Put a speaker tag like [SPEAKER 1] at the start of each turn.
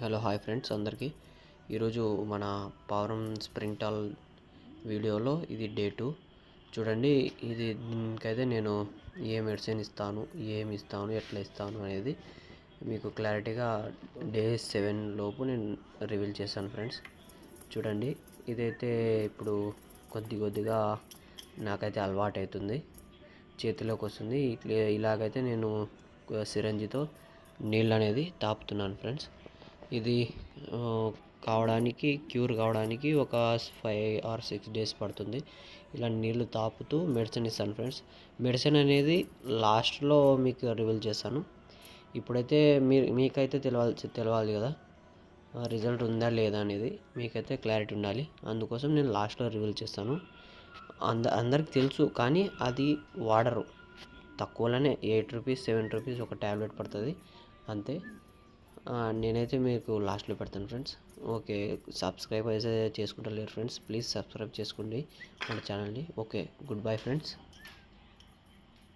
[SPEAKER 1] Hello hi friends అందరికీ. ఈరోజు మన పవరం స్ప్రింటాల్ వీడియోలో ఇది డే 2 చూడండి. దీనికైతే నేను ఏ మెడిసిన్ ఇస్తాను, ఏమి ఇస్తాను, ఎట్లా ఇస్తాను అనేది మీకు క్లారిటీగా డే 7 లోపు నేను రివీల్ చేశాను ఫ్రెండ్స్. చూడండి, ఇదైతే ఇప్పుడు కొద్దిగా నాకైతే అలవాటు అవుతుంది, చేతిలోకి వస్తుంది. ఇలాగైతే నేను సిరంజితో నీళ్ళు అనేది తాపుతున్నాను ఫ్రెండ్స్. ఇది క్యూర్ కావడానికి ఒక 5 or 6 days పడుతుంది. ఇలా నీళ్ళు తాపుతూ మెడిసిన్ ఇస్తాను ఫ్రెండ్స్. మెడిసిన్ అనేది లాస్ట్లో మీకు రివీల్ చేస్తాను. ఇప్పుడైతే మీకైతే తెలవాలి కదా, రిజల్ట్ ఉందా లేదా అనేది మీకైతే క్లారిటీ ఉండాలి. అందుకోసం నేను లాస్ట్లో రివీల్ చేస్తాను. అందరికి తెలుసు, కానీ అది వాడరు. తక్కువలోనే 8 రూపీస్ 7 రూపీస్ ఒక ట్యాబ్లెట్ పడుతుంది అంతే. నేనైతే మీకు లాస్ట్లో పెడతాను ఫ్రెండ్స్. ఓకే, సబ్స్క్రైబ్ అయితే చేసుకుంటలేరు ఫ్రెండ్స్, ప్లీజ్ సబ్స్క్రైబ్ చేసుకోండి మన ఛానల్ని. Okay, good bye friends.